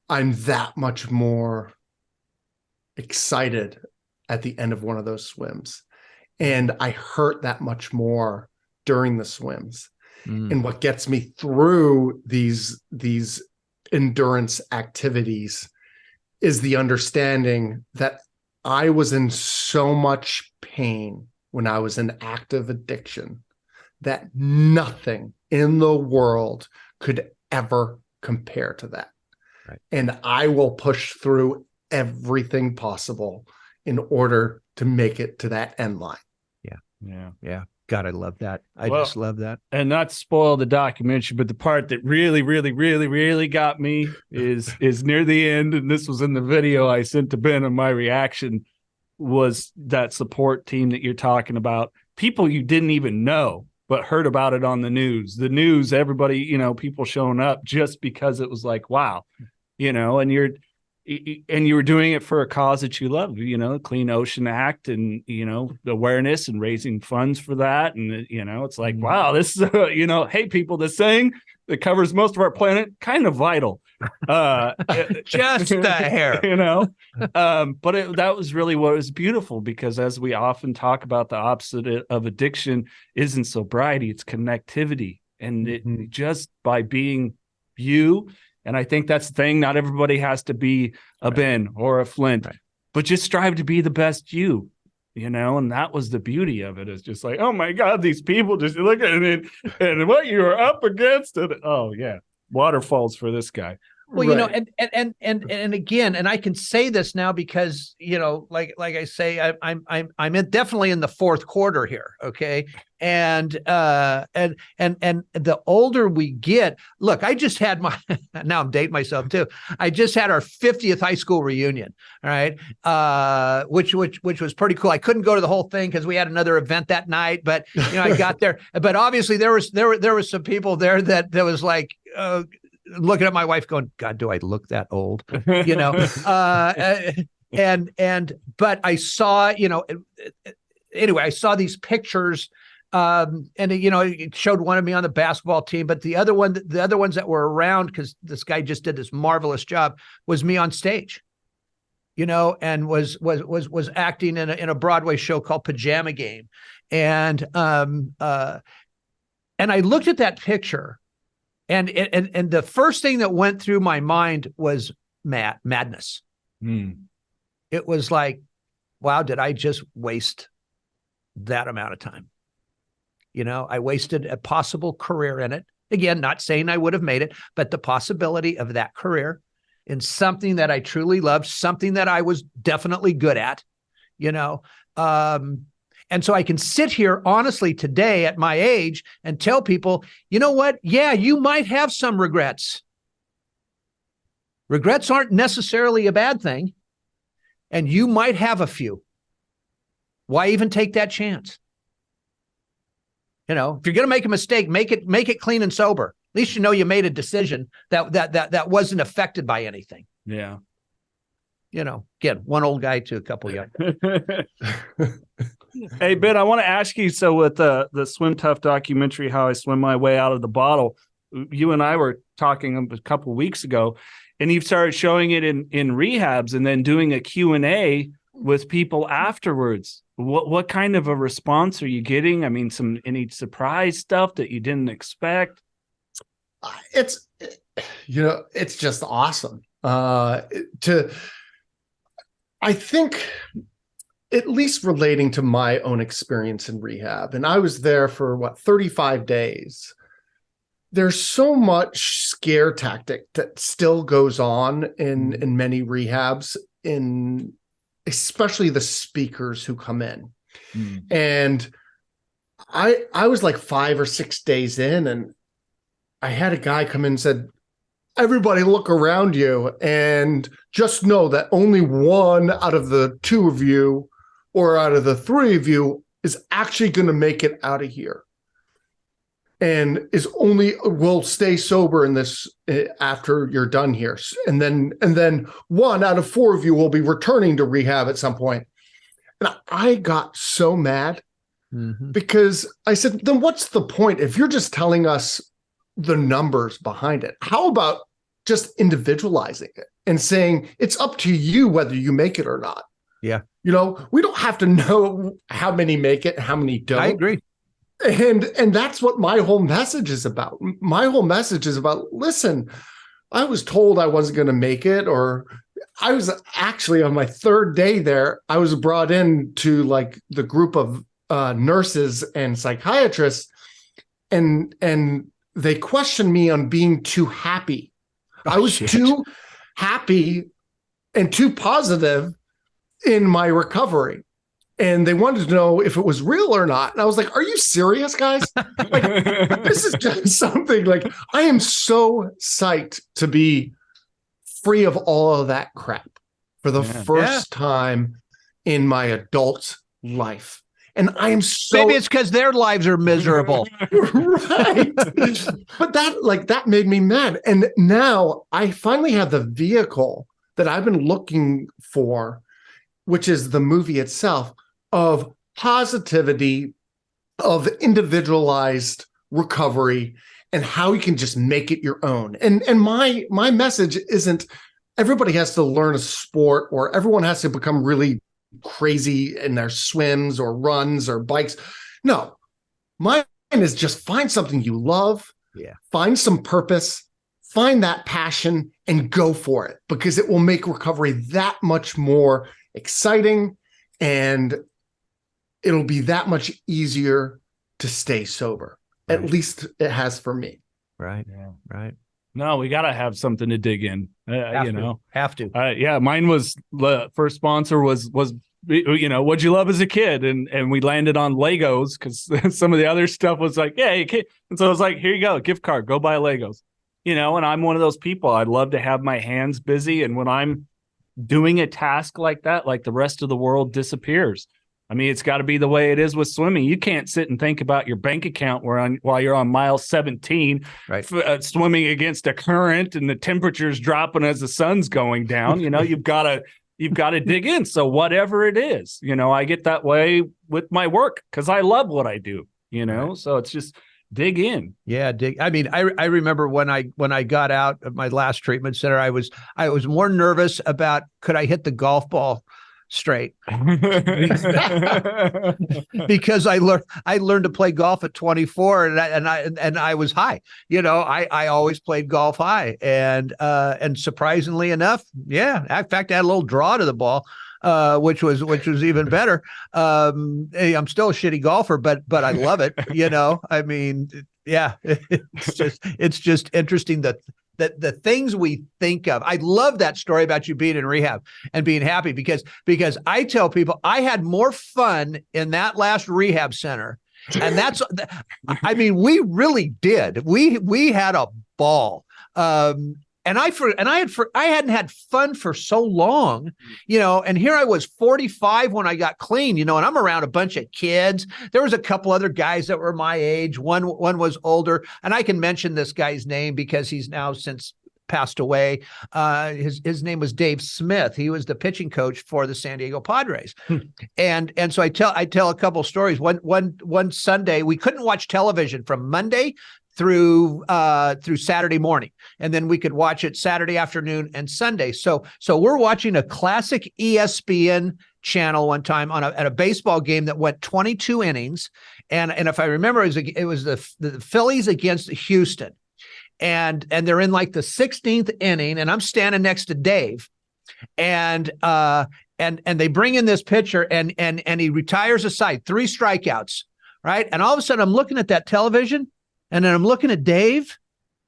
[SPEAKER 1] I'm that much more excited at the end of one of those swims. And I hurt that much more during the swims. And what gets me through these endurance activities is the understanding that I was in so much pain when I was in active addiction that nothing in the world could ever compare to that.
[SPEAKER 2] Right.
[SPEAKER 1] And I will push through everything possible in order to make it to that end line.
[SPEAKER 2] Yeah. God, I love that. I just love that.
[SPEAKER 4] And not to spoil the documentary, but the part that really, really, really, really got me is near the end. And this was in the video I sent to Ben, and my reaction was that support team that you're talking about. People you didn't even know, but heard about it on the news. The news, everybody, people showing up just because it was like, wow, and you were doing it for a cause that you love, Clean Ocean Act, and, the awareness and raising funds for that. And, it's like, wow, this is, hey, people, this thing that covers most of our planet, kind of vital.
[SPEAKER 2] Just a hair,
[SPEAKER 4] but that was really what was beautiful, because as we often talk about, the opposite of addiction isn't sobriety, it's connectivity. And it just by being you, and I think that's the thing, not everybody has to be a Ben or a Flindt, but just strive to be the best you. And that was the beauty of it. It's just like, oh my God, these people just look at it and what you are up against. And oh yeah, waterfalls for this guy.
[SPEAKER 2] Well, and again, and I can say this now because, like I say, I'm definitely in the fourth quarter here. Okay. And the older we get, look, I just had now I'm dating myself too. I just had our 50th high school reunion. All right. Which was pretty cool. I couldn't go to the whole thing because we had another event that night, but I got there, but obviously there was some people there that was like, looking at my wife going, God, do I look that old? But I saw, anyway, I saw these pictures, and it showed one of me on the basketball team, but the other ones that were around, because this guy just did this marvelous job, was me on stage, and was acting in a Broadway show called Pajama Game. And I looked at that picture, and the first thing that went through my mind was madness. It was like, wow, did I just waste that amount of time? I wasted a possible career in it. Again, not saying I would have made it, but the possibility of that career in something that I truly loved, something that I was definitely good at, and so I can sit here honestly today at my age and tell people, you know what? Yeah, you might have some regrets. Regrets aren't necessarily a bad thing. And you might have a few. Why even take that chance? If you're going to make a mistake, make it clean and sober. At least you made a decision that wasn't affected by anything.
[SPEAKER 4] Yeah.
[SPEAKER 2] Again, one old guy to a couple young.
[SPEAKER 4] Hey, Ben, I want to ask you, so with the Swim Tuff documentary, How I Swim My Way Out of the Bottle, you and I were talking a couple of weeks ago, and you've started showing it in rehabs and then doing a Q&A with people afterwards. What kind of a response are you getting? I mean, any surprise stuff that you didn't expect?
[SPEAKER 1] It's just awesome. I think, at least relating to my own experience in rehab, and I was there for 35 days. There's so much scare tactic that still goes on in many rehabs, especially the speakers who come in. And I was like 5 or 6 days in, and I had a guy come in and said, everybody look around you and just know that only one out of the 2 of you or out of the 3 of you is actually going to make it out of here, and will stay sober in this after you're done here. And then 1 out of 4 of you will be returning to rehab at some point. And I got so mad because I said, then what's the point? If you're just telling us the numbers behind it, how about just individualizing it and saying it's up to you whether you make it or not?
[SPEAKER 2] Yeah.
[SPEAKER 1] We don't have to know how many make it, how many don't.
[SPEAKER 2] I agree.
[SPEAKER 1] And that's what my whole message is about. My whole message is about, listen, I was told I wasn't going to make it, or I was actually on my 3rd day there, I was brought in to like the group of nurses and psychiatrists, and they questioned me on being too happy. I was too happy and too positive in my recovery. And they wanted to know if it was real or not. And I was like, are you serious, guys? Like, this is just something, like, I am so psyched to be free of all of that crap for the first time in my adult life. And I am so...
[SPEAKER 2] Maybe it's because their lives are miserable.
[SPEAKER 1] Right. But that made me mad. And now I finally have the vehicle that I've been looking for, which is the movie itself, of positivity, of individualized recovery, and how you can just make it your own. And my message isn't everybody has to learn a sport or everyone has to become really crazy in their swims or runs or bikes. No, mine is just find something you love, find some purpose, find that passion and go for it, because it will make recovery that much more exciting and it'll be that much easier to stay sober. Right. At least it has for me.
[SPEAKER 2] Right. Yeah. Right.
[SPEAKER 4] No, we got to have something to dig in.
[SPEAKER 2] Have to.
[SPEAKER 4] Yeah. Mine was the first sponsor was, what'd you love as a kid? And we landed on Legos because some of the other stuff was like, yeah, you can't. And so I was like, here you go, gift card, go buy Legos, and I'm one of those people. I'd love to have my hands busy. And when I'm doing a task like that, like the rest of the world disappears. I mean, it's got to be the way it is with swimming. You can't sit and think about your bank account while you're on mile 17,
[SPEAKER 2] right.
[SPEAKER 4] Swimming against a current and the temperature's dropping as the sun's going down. You've got to dig in. So whatever it is, I get that way with my work because I love what I do.
[SPEAKER 2] Right.
[SPEAKER 4] So it's just dig in.
[SPEAKER 2] Yeah, dig. I mean, I remember when I got out of my last treatment center, I was more nervous about could I hit the golf ball straight because I learned to play golf at 24 and I was high. I always played golf high and surprisingly enough, yeah. In fact, I had a little draw to the ball, which was even better. I'm still a shitty golfer, but I love it. I mean, yeah, it's just interesting that the things we think of. I love that story about you being in rehab and being happy because I tell people I had more fun in that last rehab center. And I mean, we really did. We had a ball. And I hadn't had fun for so long, and here I was 45 when I got clean, and I'm around a bunch of kids. There was a couple other guys that were my age. One was older, and I can mention this guy's name because he's now since passed away. His name was Dave Smith. He was the pitching coach for the San Diego Padres. And so I tell a couple stories. One Sunday, we couldn't watch television from Monday through Saturday morning, and then we could watch it Saturday afternoon and Sunday. So we're watching a classic ESPN channel one time at a baseball game that went 22 innings, and if I remember, it was the Phillies against Houston, and they're in like the 16th inning, and I'm standing next to Dave, and they bring in this pitcher, and he retires a side, 3 strikeouts, right? And all of a sudden, I'm looking at that television. And then I'm looking at Dave,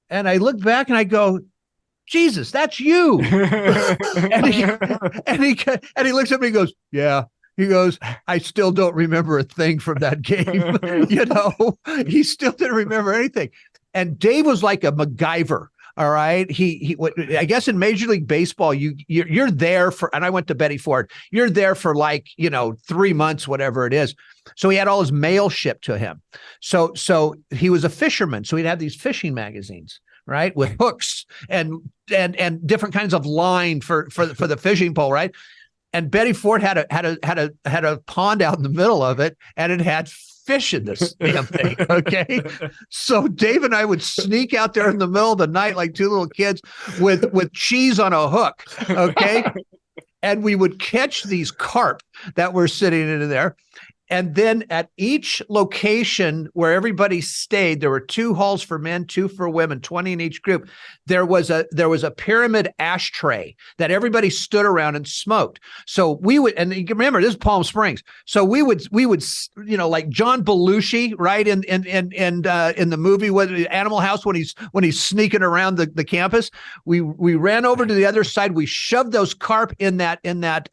[SPEAKER 2] and I look back and I go, Jesus, that's you. and he looks at me and goes, yeah. He goes, I still don't remember a thing from that game. He still didn't remember anything. And Dave was like a MacGyver. All right. I guess in Major League Baseball, you're there for, and I went to Betty Ford, you're there for 3 months, whatever it is. So he had all his mail shipped to him. So he was a fisherman. So he'd have these fishing magazines, right, with hooks and different kinds of line for the fishing pole, right? And Betty Ford had a pond out in the middle of it, and it had fish in this damn thing. Okay. So Dave and I would sneak out there in the middle of the night like 2 little kids with cheese on a hook. Okay. And we would catch these carp that were sitting in there. And then at each location where everybody stayed, there were 2 halls for men, 2 for women, 20 in each group. There was a pyramid ashtray that everybody stood around and smoked. So we would, and you can remember this is Palm Springs. So we would, like John Belushi, right, in the movie with Animal House when he's sneaking around the campus. We ran over to the other side. We shoved those carp in that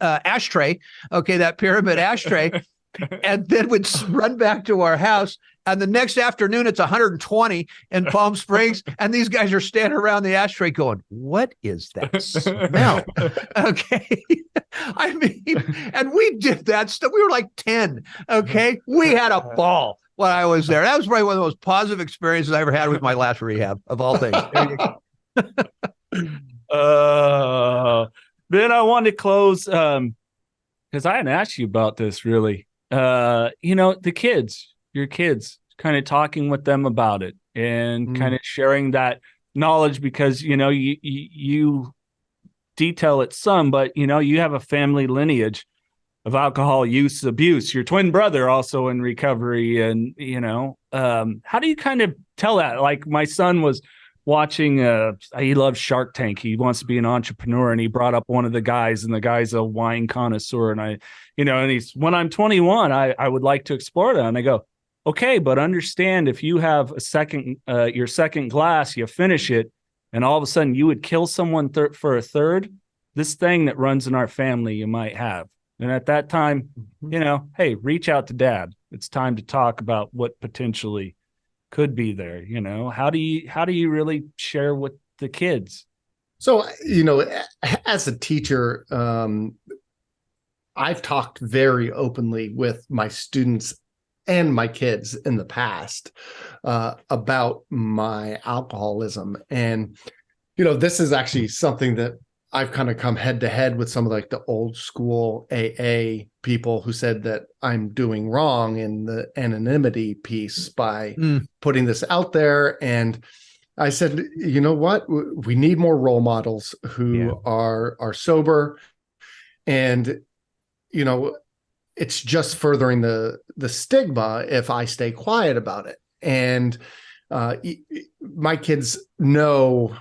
[SPEAKER 2] ashtray. Okay, that pyramid ashtray. And then we'd run back to our house. And the next afternoon, it's 120 in Palm Springs. And these guys are standing around the ashtray going, what is that smell? Okay. I mean, and we did that stuff. We were like 10. Okay. We had a ball when I was there. That was probably one of the most positive experiences I ever had with my last rehab of all things. There you
[SPEAKER 4] go. Then I wanted to close because I hadn't asked you about this really. The kids, your kids, kind of talking with them about it. and kind of sharing that knowledge, because, you detail it some, but, you have a family lineage of alcohol use, abuse. Your twin brother also in recovery. And, how do you kind of tell that? Like, my son was watching, he loves Shark Tank. He wants to be an entrepreneur, and he brought up one of the guys, and the guy's a wine connoisseur. And and he's, when I'm 21, I would like to explore that. And I go, okay, but understand, if you have your second glass, you finish it, and all of a sudden you would kill someone for a third, this thing that runs in our family you might have. And at that time, hey, reach out to dad. It's time to talk about what potentially could be there. How do you really share with the kids?
[SPEAKER 1] So, as a teacher, I've talked very openly with my students and my kids in the past about my alcoholism. And, this is actually something that I've kind of come head to head with some of like the old school AA people who said that I'm doing wrong in the anonymity piece by putting this out there. And I said, you know what? We need more role models who are sober. And, it's just furthering the stigma if I stay quiet about it. And my kids know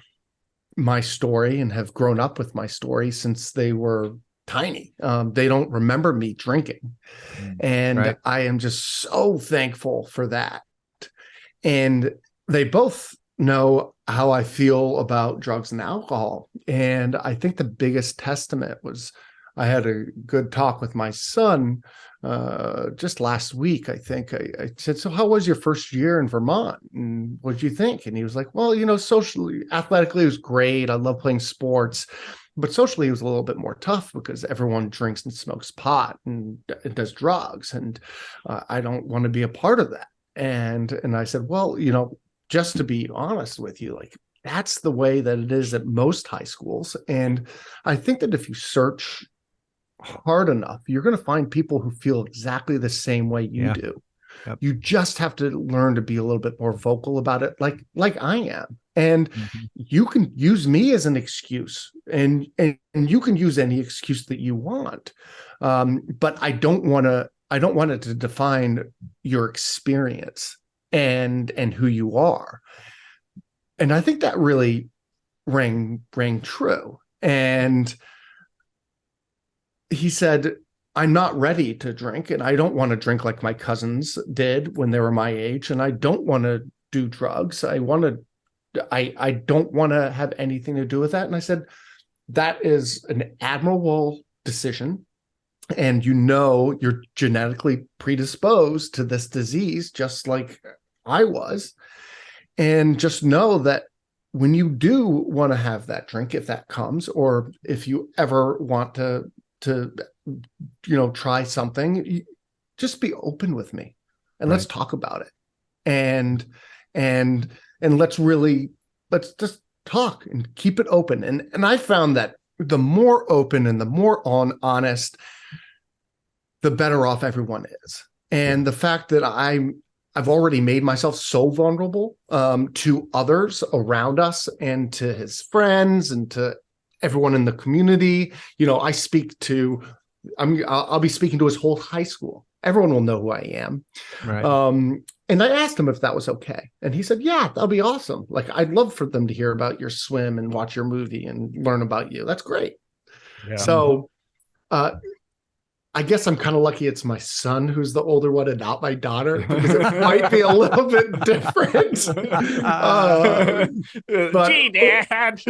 [SPEAKER 1] my story and have grown up with my story since they were tiny. They don't remember me drinking. And right. I am just so thankful for that. And they both know how I feel about drugs and alcohol. And I think the biggest testament was, I had a good talk with my son just last week. I think I said, so how was your first year in Vermont? And what did you think? And he was like, well, socially, athletically, it was great. I love playing sports. But socially, it was a little bit more tough because everyone drinks and smokes pot and does drugs. And I don't want to be a part of that. And I said, well, just to be honest with you, like, that's the way that it is at most high schools. And I think that if you search hard enough, you're going to find people who feel exactly the same way you do. Yep. You just have to learn to be a little bit more vocal about it, like I am. And you can use me as an excuse, and you can use any excuse that you want. But I don't want it to define your experience and who you are. And I think that really rang true. And he said, I'm not ready to drink, and I don't want to drink like my cousins did when they were my age, and I don't want to do drugs. I don't want to have anything to do with that. And I said, that is an admirable decision. And you're genetically predisposed to this disease, just like I was. And just know that when you do want to have that drink, if that comes, or if you ever want to try something, just be open with me and let's talk about it. And let's just talk and keep it open. And I found that the more open and the more honest, the better off everyone is. And the fact that I've already made myself so vulnerable to others around us and to his friends and to everyone in the community. I'll be speaking to his whole high school. Everyone will know who I am. Right. And I asked him if that was okay. And he said, yeah, that'll be awesome. Like, I'd love for them to hear about your swim and watch your movie and learn about you. That's great. Yeah. So, I guess I'm kind of lucky it's my son who's the older one and not my daughter, because it might be a little bit different. But
[SPEAKER 2] gee, Dad.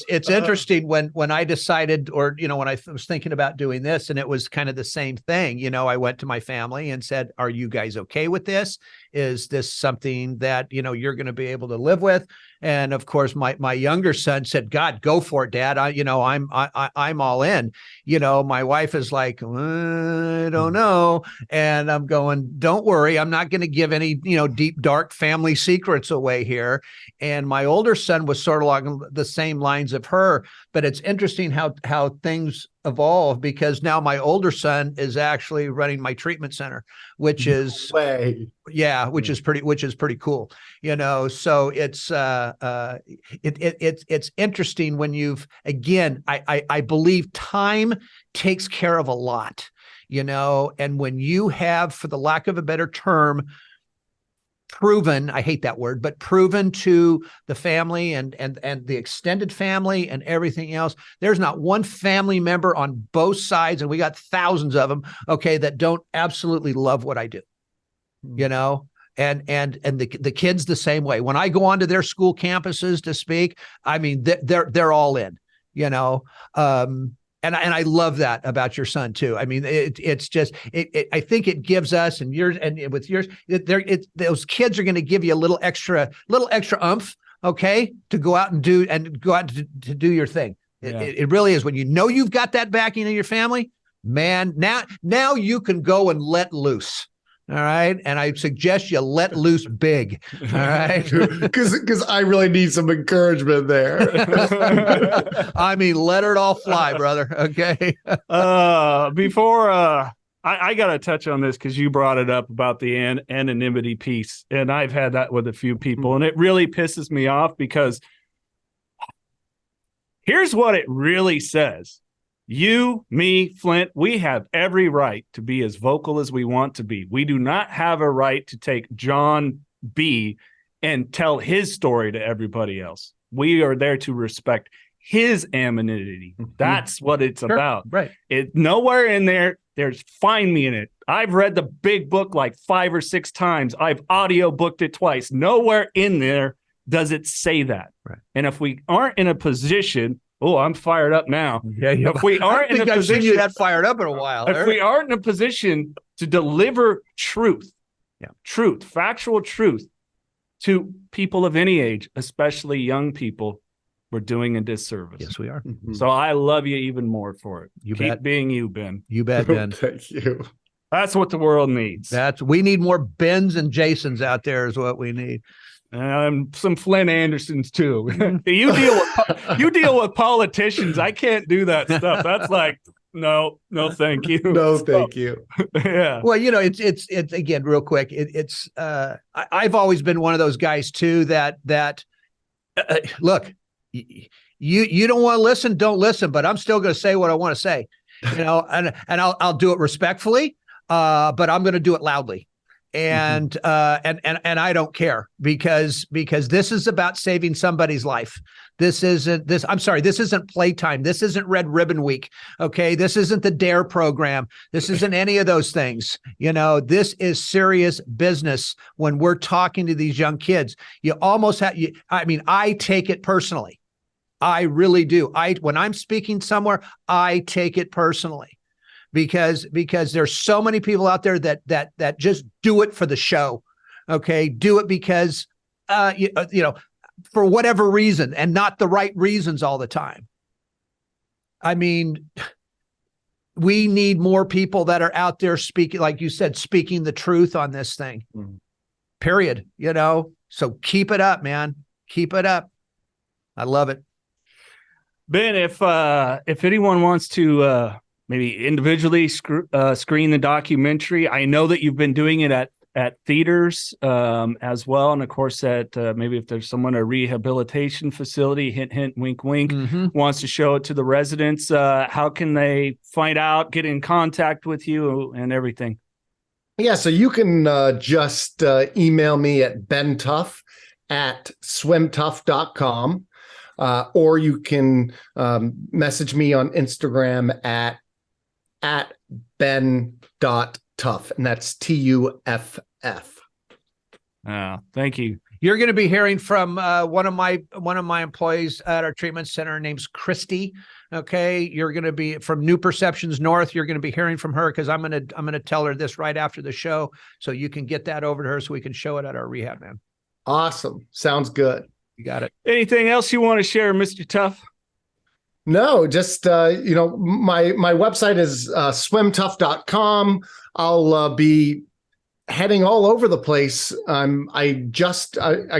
[SPEAKER 2] It's interesting when I decided, or when I was thinking about doing this, and it was kind of the same thing. I went to my family and said, "Are you guys okay with this? Is this something that you're going to be able to live with?" And of course, my younger son said, "God, go for it, Dad. I'm all in." My wife is like, I don't know. And I'm going, don't worry. I'm not going to give any, deep, dark family secrets away here. And my older son was sort of along the same lines of her, but it's interesting how things evolved because now my older son is actually running my treatment center, which is which is pretty cool. So it's interesting when I believe time takes care of a lot, and when you have, for the lack of a better term, proven, I hate that word, but proven to the family and the extended family and everything else. There's not one family member on both sides, and we got thousands of them, that don't absolutely love what I do, and the kids the same way. When I go onto their school campuses to speak, I mean, they're all in, and I love that about your son too. I mean, it's just, I think it gives us, and with yours, those kids are going to give you a little extra oomph, to go out and to do your thing. Yeah. It really is. When you've got that backing in your family, man, now you can go and let loose. All right. And I suggest you let loose big. All right.
[SPEAKER 1] Because I really need some encouragement there.
[SPEAKER 2] I mean, let it all fly, brother. Okay.
[SPEAKER 4] Before I got to touch on this because you brought it up about the anonymity piece. And I've had that with a few people. And it really pisses me off because here's what it really says. You, me, Flindt, we have every right to be as vocal as we want to be. We do not have a right to take John B. and tell his story to everybody else. We are there to respect his anonymity. That's what it's about.
[SPEAKER 2] Right.
[SPEAKER 4] Nowhere in there's find me in it. I've read the big book like 5 or 6 times. I've audio booked it twice. Nowhere in there does it say that.
[SPEAKER 2] Right.
[SPEAKER 4] And if we aren't in a position, I'm fired up now.
[SPEAKER 2] Yeah.
[SPEAKER 4] If we aren't in a position,
[SPEAKER 2] I've seen you that fired up in a while.
[SPEAKER 4] If we aren't in a position to deliver truth, factual truth to people of any age, especially young people, we're doing a disservice.
[SPEAKER 2] Yes, we are.
[SPEAKER 4] Mm-hmm. So I love you even more for it. Keep being you, Ben.
[SPEAKER 2] You bet, Ben.
[SPEAKER 1] Thank you.
[SPEAKER 4] That's what the world needs.
[SPEAKER 2] We need more Bens and Jasons out there is what we need.
[SPEAKER 4] Some Flindt Andersens too. You deal with politicians. I can't do that stuff. That's like, no, thank you.
[SPEAKER 1] No, thank you.
[SPEAKER 4] Yeah.
[SPEAKER 2] Well, it's again, real quick. I've always been one of those guys too that look, you don't want to listen, don't listen, but I'm still going to say what I want to say, and I'll do it respectfully, but I'm going to do it loudly. And I don't care because this is about saving somebody's life. This isn't playtime. This isn't Red Ribbon Week. Okay. This isn't the DARE program. This isn't any of those things. This is serious business when we're talking to these young kids. You almost have, I take it personally. I really do. When I'm speaking somewhere, I take it personally. Because there's so many people out there that just do it for the show, do it because for whatever reason and not the right reasons all the time. I mean, we need more people that are out there speaking, like you said, speaking the truth on this thing. Period. So keep it up, man. Keep it up. I love it.
[SPEAKER 4] Ben, if anyone wants to maybe individually screen the documentary. I know that you've been doing it at theaters as well. And of course, at maybe if there's someone at a rehabilitation facility, hint, hint, wink, wink, wants to show it to the residents, how can they find out, get in contact with you and everything?
[SPEAKER 1] Yeah, so you can just email me at bentuff@swimtuff.com. Or you can message me on Instagram at ben.tuff, and that's TUFF.
[SPEAKER 4] Thank you.
[SPEAKER 2] You're going to be hearing from one of my employees at our treatment center. Her name's Christy. Okay, you're going to be from New Perceptions North. You're going to be hearing from her because I'm going to tell her this right after the show, so you can get that over to her so we can show it at our rehab, man.
[SPEAKER 1] Awesome, sounds good.
[SPEAKER 2] You got it.
[SPEAKER 4] Anything else you want to share, Mr. Tuff?
[SPEAKER 1] No, just, my website is swimtuff.com. I'll be heading all over the place. I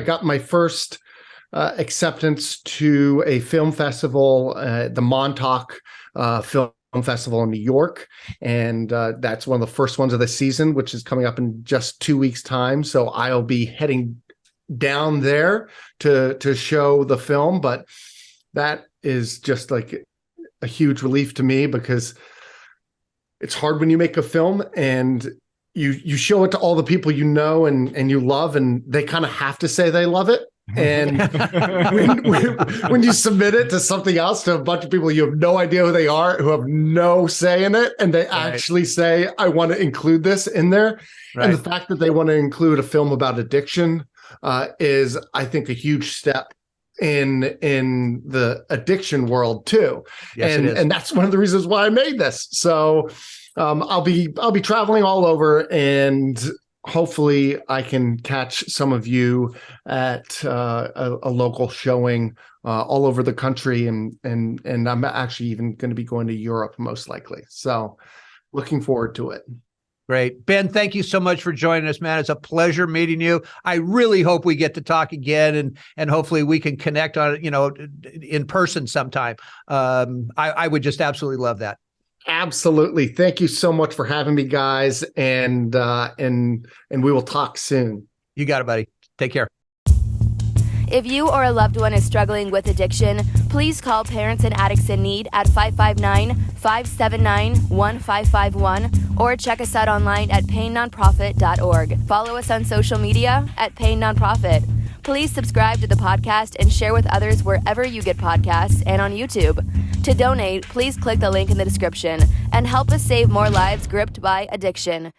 [SPEAKER 1] got my first acceptance to a film festival, the Montauk Film Festival in New York, and that's one of the first ones of the season, which is coming up in just 2 weeks' time. So I'll be heading down there to show the film, but that is just like a huge relief to me, because it's hard when you make a film and you show it to all the people you know and you love, and they kind of have to say they love it. And when you submit it to something else, to a bunch of people you have no idea who they are, who have no say in it, and they actually say, I want to include this in there. Right. And the fact that they want to include a film about addiction is, I think, a huge step in the addiction world too. Yes, and that's one of the reasons why I made this. So I'll be traveling all over, and hopefully I can catch some of you at a local showing all over the country, and I'm actually even going to be going to Europe most likely. So looking forward to it.
[SPEAKER 2] Great. Ben, thank you so much for joining us, man. It's a pleasure meeting you. I really hope we get to talk again, and hopefully we can connect on it, in person sometime. I would just absolutely love that.
[SPEAKER 1] Absolutely. Thank you so much for having me, guys. And we will talk soon.
[SPEAKER 2] You got it, buddy. Take care.
[SPEAKER 3] If you or a loved one is struggling with addiction, please call Parents and Addicts in Need at 559-579-1551 or check us out online at painnonprofit.org. Follow us on social media at Pain Nonprofit. Please subscribe to the podcast and share with others wherever you get podcasts and on YouTube. To donate, please click the link in the description and help us save more lives gripped by addiction.